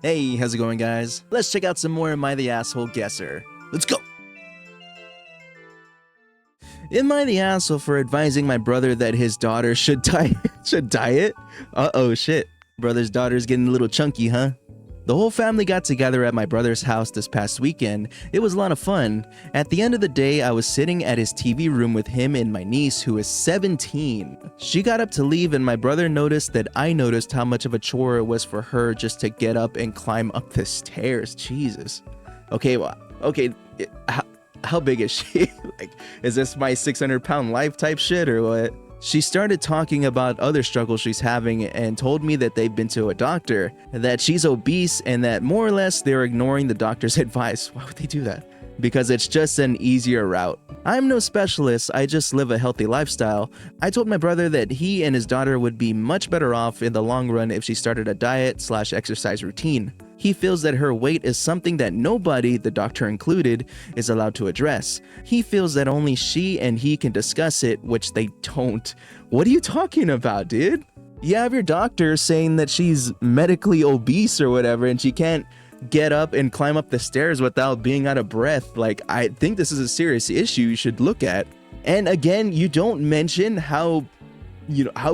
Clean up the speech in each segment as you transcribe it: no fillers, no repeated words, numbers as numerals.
Hey, how's it going, guys? Let's check out some more Am I the Asshole Guesser. Let's go! Am I the asshole for advising my brother that his daughter should diet? Uh-oh, shit. Brother's daughter's getting a little chunky, huh? The whole family got together at my brother's house this past weekend. It was a lot of fun. At the end of the day, I was sitting at his TV room with him and my niece, who is 17. She got up to leave and my brother noticed that I noticed how much of a chore it was for her just to get up and climb up the stairs. Jesus. Okay, well, okay, how big is she? Like, is this my 600-pound life type shit or what? She started talking about other struggles she's having and told me that they've been to a doctor, that she's obese, and that more or less they're ignoring the doctor's advice. Why would they do that? Because it's just an easier route. I'm no specialist, I just live a healthy lifestyle. I told my brother that he and his daughter would be much better off in the long run if she started a diet/exercise routine. He feels that her weight is something that nobody, the doctor included, is allowed to address. He feels that only she and he can discuss it, which they don't. What are you talking about, dude? You have your doctor saying that she's medically obese or whatever and she can't get up and climb up the stairs without being out of breath. Like, I think this is a serious issue you should look at. And again, you don't mention how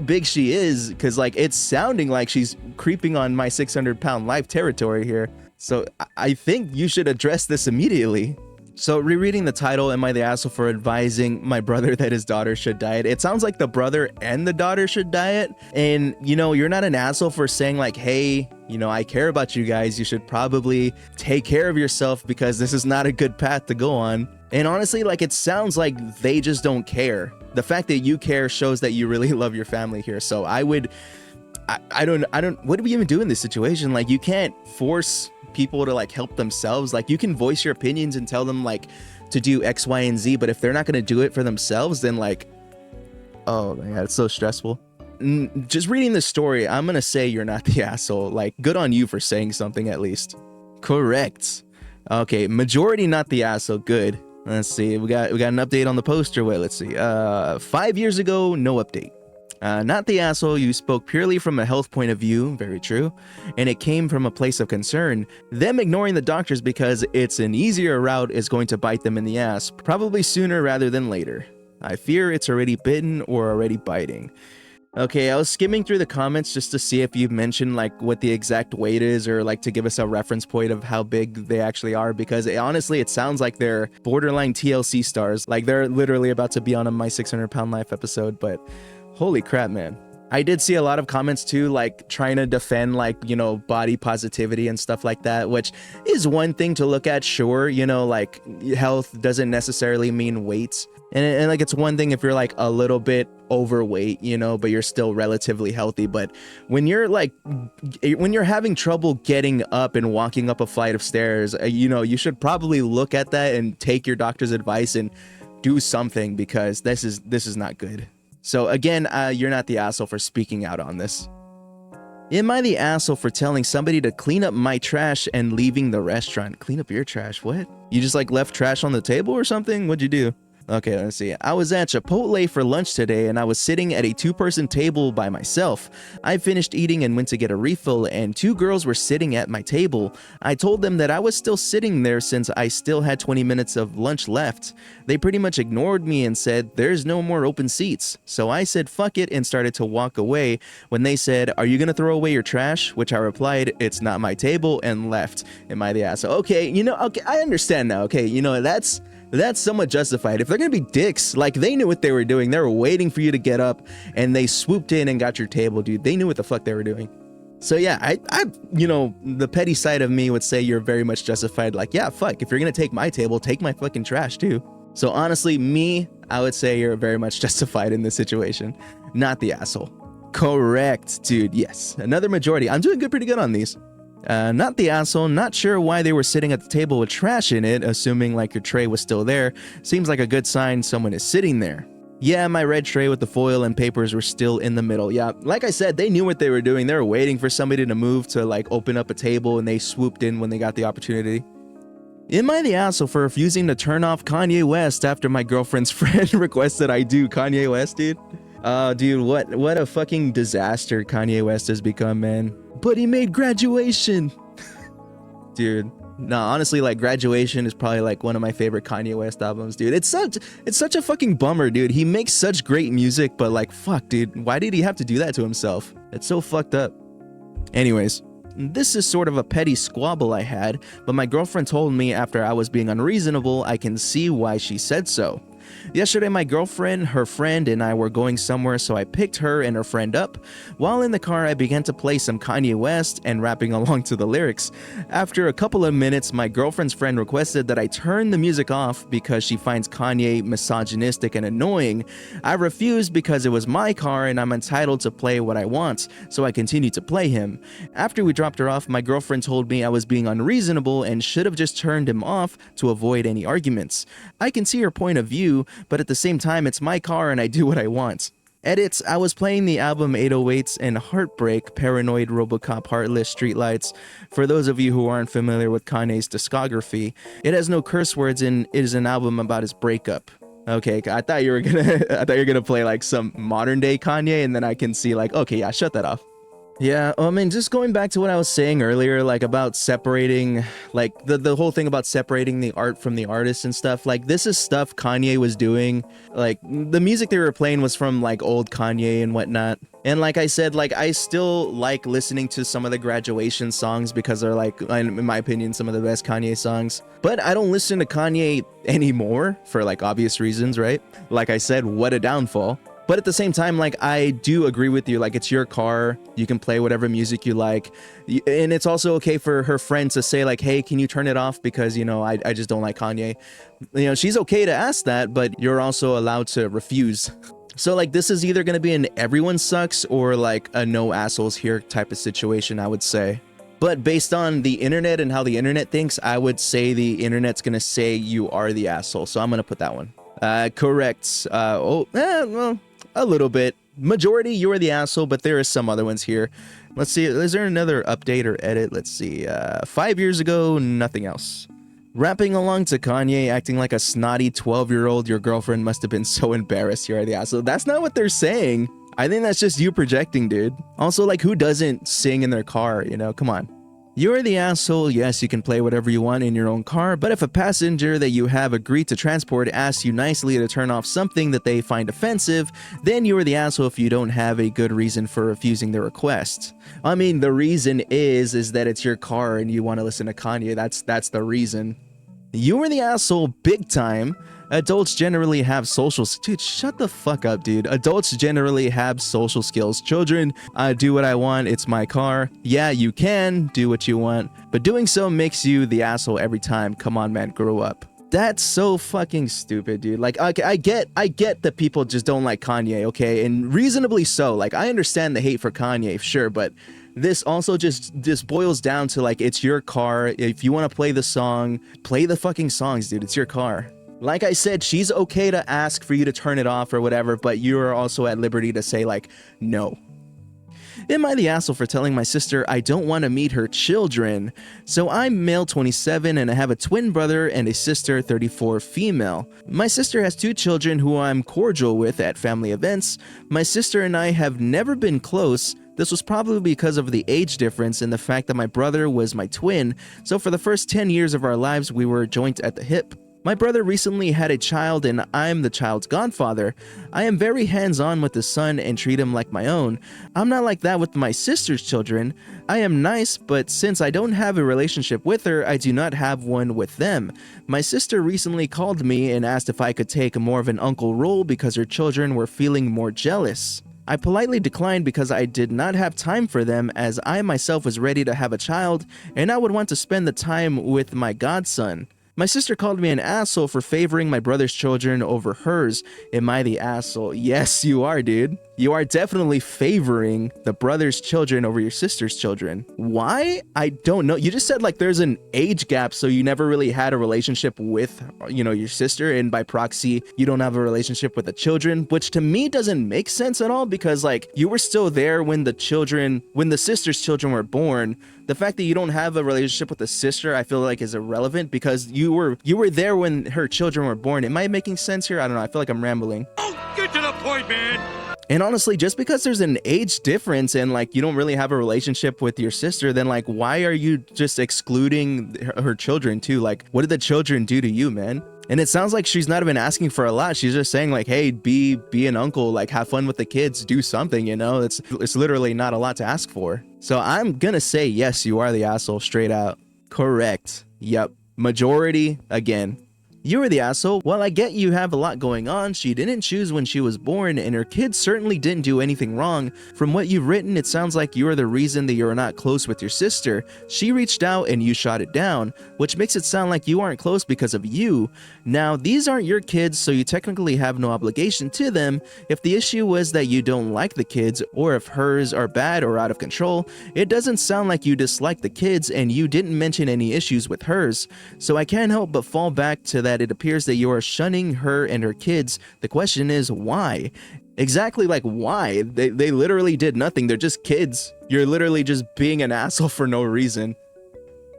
big she is, because like it's sounding like she's creeping on my 600-pound life territory here. So I think you should address this immediately. So rereading the title, Am I the Asshole for Advising My Brother That His Daughter Should Diet? It sounds like the brother and the daughter should diet. And, you're not an asshole for saying like, hey, I care about you guys. You should probably take care of yourself because this is not a good path to go on. And honestly, like, it sounds like they just don't care. The fact that you care shows that you really love your family here. So I don't, what do we even do in this situation? Like, you can't force people to like help themselves. Like, you can voice your opinions and tell them like to do X, Y, and Z, but if they're not going to do it for themselves, then like, oh my God, it's so stressful. Just reading this story, I'm going to say you're not the asshole. Like, good on you for saying something at least. Correct. Okay, majority not the asshole. Good. Let's see. We got an update on the poster. Wait, let's see. 5 years ago, no update. Not the asshole, you spoke purely from a health point of view, very true, and it came from a place of concern. Them ignoring the doctors because it's an easier route is going to bite them in the ass, probably sooner rather than later. I fear it's already bitten or already biting. Okay, I was skimming through the comments just to see if you mentioned like what the exact weight is, or like to give us a reference point of how big they actually are, because honestly it sounds like they're borderline TLC stars. Like, they're literally about to be on a My 600-Pound Life episode, but holy crap, man. I did see a lot of comments too, like trying to defend like, body positivity and stuff like that, which is one thing to look at, sure, like health doesn't necessarily mean weight. And like, it's one thing if you're like a little bit overweight, but you're still relatively healthy. But when you're having trouble getting up and walking up a flight of stairs, you should probably look at that and take your doctor's advice and do something, because this is not good. So again, you're not the asshole for speaking out on this. Am I the asshole for telling somebody to clean up my trash and leaving the restaurant? Clean up your trash? What? You just like left trash on the table or something? What'd you do? Okay, let's see. I was at Chipotle for lunch today and I was sitting at a 2-person table by myself. I finished eating and went to get a refill and 2 girls were sitting at my table. I told them that I was still sitting there since I still had 20 minutes of lunch left. They pretty much ignored me and said, there's no more open seats. So I said, fuck it, and started to walk away when they said, are you gonna throw away your trash? Which I replied, it's not my table, and left. Am I the asshole? Okay, okay, I understand now. Okay, that's somewhat justified. If they're gonna be dicks, like, they knew what they were doing. They were waiting for you to get up and they swooped in and got your table, dude. They knew what the fuck they were doing. So yeah, I the petty side of me would say you're very much justified. Like, yeah, fuck, if you're gonna take my table, take my fucking trash too. So honestly, I would say you're very much justified in this situation. Not the asshole. Correct, dude, yes. Another majority. I'm doing pretty good on these. Not the asshole, not sure why they were sitting at the table with trash in it, assuming like your tray was still there. Seems like a good sign someone is sitting there. Yeah, my red tray with the foil and papers were still in the middle. Yeah, like I said, they knew what they were doing. They were waiting for somebody to move to like open up a table, and they swooped in when they got the opportunity. Am I the asshole for refusing to turn off Kanye West after my girlfriend's friend requested I do? Kanye West, dude? Dude, what a fucking disaster Kanye West has become, man. But he made Graduation. Dude, no, honestly, like Graduation is probably like one of my favorite Kanye West albums, dude. It's such a fucking bummer, dude. He makes such great music, but like, fuck, dude, why did he have to do that to himself? It's so fucked up. Anyways, this is sort of a petty squabble I had, but my girlfriend told me after I was being unreasonable, I can see why she said so. Yesterday, my girlfriend, her friend, and I were going somewhere, so I picked her and her friend up. While in the car, I began to play some Kanye West and rapping along to the lyrics. After a couple of minutes, my girlfriend's friend requested that I turn the music off because she finds Kanye misogynistic and annoying. I refused because it was my car and I'm entitled to play what I want, so I continued to play him. After we dropped her off, my girlfriend told me I was being unreasonable and should have just turned him off to avoid any arguments. I can see her point of view, but at the same time, it's my car and I do what I want. Edits, I was playing the album 808s and Heartbreak, Paranoid, Robocop, Heartless, Streetlights. For those of you who aren't familiar with Kanye's discography, it has no curse words and it is an album about his breakup. Okay, I thought you were gonna play like some modern day Kanye, and then I can see like, okay, yeah, shut that off. Yeah, I mean, just going back to what I was saying earlier, like about separating, like the whole thing about separating the art from the artist and stuff, like this is stuff Kanye was doing. Like the music they were playing was from like old Kanye and whatnot. And like I said, like I still like listening to some of the Graduation songs because they're like, in my opinion, some of the best Kanye songs. But I don't listen to Kanye anymore for like obvious reasons, right? Like I said, what a downfall. But at the same time, like, I do agree with you. Like, it's your car. You can play whatever music you like. And it's also okay for her friend to say, like, hey, can you turn it off? Because, you know, I just don't like Kanye. You know, she's okay to ask that, but you're also allowed to refuse. So, like, this is either going to be an everyone sucks or, like, a no assholes here type of situation, I would say. But based on the internet and how the internet thinks, I would say the internet's going to say you are the asshole. So I'm going to put that one. Correct. Well, a little bit. Majority, you are the asshole, but there are some other ones here. Let's see. Is there another update or edit? Let's see. 5 years ago, nothing else. Rapping along to Kanye, acting like a snotty 12-year-old. Your girlfriend must have been so embarrassed. You are the asshole. That's not what they're saying. I think that's just you projecting, dude. Also, like, who doesn't sing in their car, you know? Come on. You're the asshole. Yes, you can play whatever you want in your own car, but if a passenger that you have agreed to transport asks you nicely to turn off something that they find offensive, then you're the asshole if you don't have a good reason for refusing the request. I mean, the reason is that it's your car and you want to listen to Kanye. That's the reason. You were the asshole big time. Adults generally have social... Dude, shut the fuck up, dude. Adults generally have social skills. Children, do what I want. It's my car. Yeah, you can do what you want, but doing so makes you the asshole every time. Come on, man, grow up. That's so fucking stupid, dude. Like, I get that people just don't like Kanye, okay? And reasonably so. Like, I understand the hate for Kanye, sure, but this also just boils down to, like, it's your car. If you want to play the song, play the fucking songs, dude. It's your car. Like I said, she's okay to ask for you to turn it off or whatever, but you're also at liberty to say, like, no. Am I the asshole for telling my sister I don't want to meet her children? So I'm male 27 and I have a twin brother and a sister 34 female. My sister has 2 children who I'm cordial with at family events. My sister and I have never been close. This was probably because of the age difference and the fact that my brother was my twin, so for the first 10 years of our lives we were joint at the hip. My brother recently had a child and I'm the child's godfather. I am very hands-on with the son and treat him like my own. I'm not like that with my sister's children. I am nice, but since I don't have a relationship with her, I do not have one with them. My sister recently called me and asked if I could take more of an uncle role because her children were feeling more jealous. I politely declined because I did not have time for them, as I myself was ready to have a child and I would want to spend the time with my godson. My sister called me an asshole for favoring my brother's children over hers. Am I the asshole? Yes, you are, dude. You are definitely favoring the brother's children over your sister's children. Why? I don't know. You just said like there's an age gap, so you never really had a relationship with, you know, your sister, and by proxy, you don't have a relationship with the children, which to me doesn't make sense at all because like you were still there when the sister's children were born. The fact that you don't have a relationship with the sister, I feel like is irrelevant because you were there when her children were born. Am I making sense here? I don't know. I feel like I'm rambling. Oh, get to the point, man. And honestly, just because there's an age difference and like you don't really have a relationship with your sister, then like why are you just excluding her children too? Like what did the children do to you, man? And it sounds like she's not even asking for a lot. She's just saying like, hey, be an uncle, like have fun with the kids, do something, you know? It's literally not a lot to ask for. So I'm gonna say yes, you are the asshole, straight out. Correct. Yep. Majority again. You were the asshole. While I get you have a lot going on, she didn't choose when she was born, and her kids certainly didn't do anything wrong. From what you've written, it sounds like you are the reason that you're not close with your sister. She reached out and you shot it down, which makes it sound like you aren't close because of you. Now, these aren't your kids, so you technically have no obligation to them. If the issue was that you don't like the kids, or if hers are bad or out of control, it doesn't sound like you dislike the kids, and you didn't mention any issues with hers. So I can't help but fall back to that it appears that you are shunning her and her kids. The question is why? Exactly, like why? They literally did nothing. They're just kids. You're literally just being an asshole for no reason.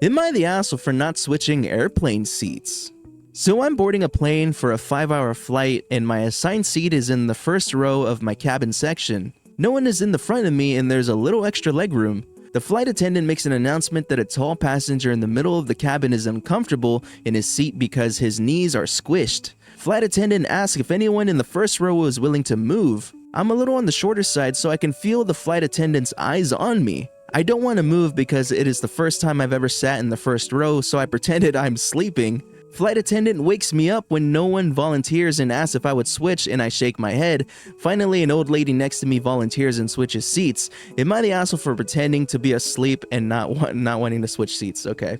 Am I the asshole for not switching airplane seats? So I'm boarding a plane for a 5-hour flight and my assigned seat is in the first row of my cabin section. No one is in the front of me and there's a little extra legroom. The flight attendant makes an announcement that a tall passenger in the middle of the cabin is uncomfortable in his seat because his knees are squished. Flight attendant asks if anyone in the first row is willing to move. I'm a little on the shorter side so I can feel the flight attendant's eyes on me. I don't want to move because it is the first time I've ever sat in the first row, so I pretended I'm sleeping. Flight attendant wakes me up when no one volunteers and asks if I would switch, and I shake my head. Finally, an old lady next to me volunteers and switches seats. Am I the asshole for pretending to be asleep and not wanting to switch seats? Okay.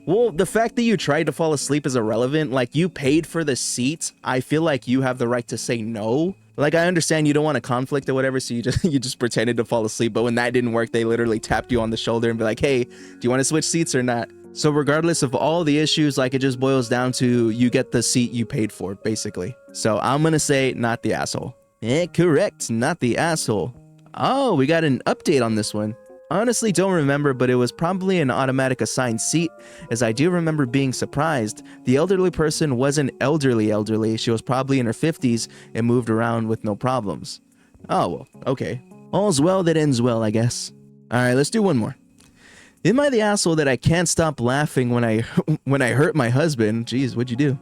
Well, the fact that you tried to fall asleep is irrelevant. Like, you paid for the seat. I feel like you have the right to say no. Like, I understand you don't want a conflict or whatever, so you just pretended to fall asleep. But when that didn't work, they literally tapped you on the shoulder and be like, hey, do you want to switch seats or not? So regardless of all the issues, like, it just boils down to you get the seat you paid for, basically. So I'm gonna say not the asshole. Correct, not the asshole. Oh, we got an update on this one. Honestly, don't remember, but it was probably an automatic assigned seat, as I do remember being surprised. The elderly person wasn't elderly. She was probably in her 50s and moved around with no problems. Oh, well, okay. All's well that ends well, I guess. Alright, let's do one more. Am I the asshole that I can't stop laughing when I hurt my husband? Jeez, what'd you do?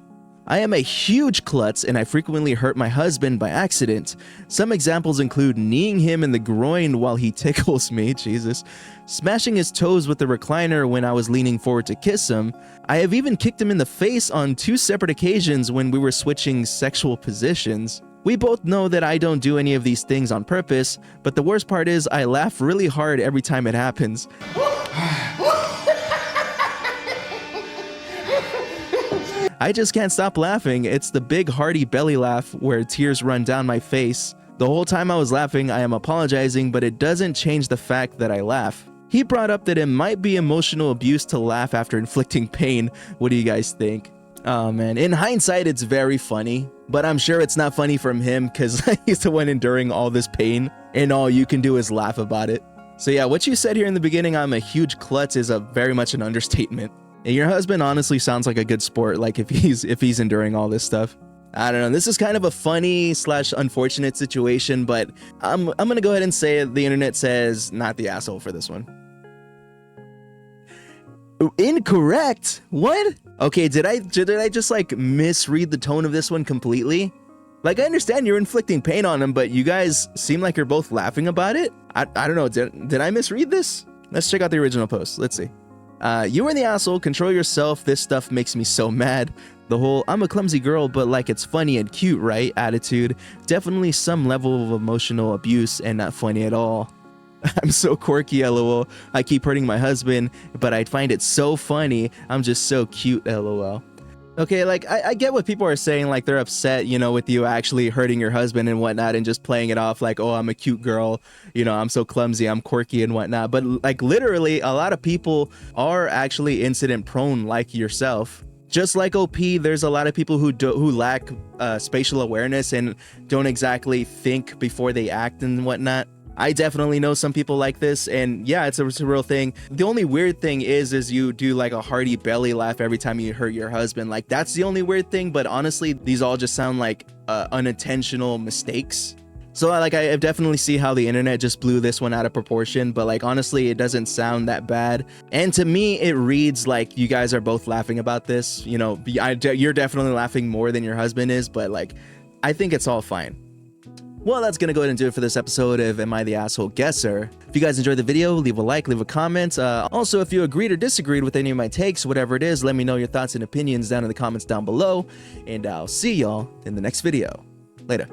I am a huge klutz and I frequently hurt my husband by accident. Some examples include kneeing him in the groin while he tickles me, Jesus, smashing his toes with the recliner when I was leaning forward to kiss him. I have even kicked him in the face on 2 separate occasions when we were switching sexual positions. We both know that I don't do any of these things on purpose, but the worst part is I laugh really hard every time it happens. I just can't stop laughing. It's the big hearty belly laugh where tears run down my face. The whole time I was laughing, I am apologizing, but it doesn't change the fact that I laugh. He brought up that it might be emotional abuse to laugh after inflicting pain. What do you guys think? Oh man, in hindsight, it's very funny, but I'm sure it's not funny from him because he's the one enduring all this pain and all you can do is laugh about it. So yeah, what you said here in the beginning, I'm a huge klutz, is a very much an understatement. And your husband honestly sounds like a good sport, like if he's enduring all this stuff. I don't know, this is kind of a funny / unfortunate situation, but I'm gonna go ahead and say the internet says not the asshole for this one. Incorrect? What? Okay, did I just like misread the tone of this one completely? Like, I understand you're inflicting pain on him, but you guys seem like you're both laughing about it? I don't know, did I misread this? Let's check out the original post, let's see. You are the asshole, control yourself, this stuff makes me so mad. The whole, I'm a clumsy girl, but like it's funny and cute, right? Attitude. Definitely some level of emotional abuse and not funny at all. I'm so quirky, lol. I keep hurting my husband, but I find it so funny. I'm just so cute, lol. Okay, like, I get what people are saying, like, they're upset, you know, with you actually hurting your husband and whatnot and just playing it off like, oh, I'm a cute girl, you know, I'm so clumsy, I'm quirky and whatnot. But, like, literally, a lot of people are actually incident-prone like yourself. Just like OP, there's a lot of people who lack spatial awareness and don't exactly think before they act and whatnot. I definitely know some people like this, and yeah, it's a real thing. The only weird thing is you do like a hearty belly laugh every time you hurt your husband. Like, that's the only weird thing, but honestly, these all just sound like unintentional mistakes. So like I definitely see how the internet just blew this one out of proportion, but like honestly it doesn't sound that bad. And to me it reads like you guys are both laughing about this. You know, you're definitely laughing more than your husband is, but like I think it's all fine. Well, that's gonna go ahead and do it for this episode of Am I the Asshole Guesser? If you guys enjoyed the video, leave a like, leave a comment. Also, if you agreed or disagreed with any of my takes, whatever it is, let me know your thoughts and opinions down in the comments down below. And I'll see y'all in the next video. Later.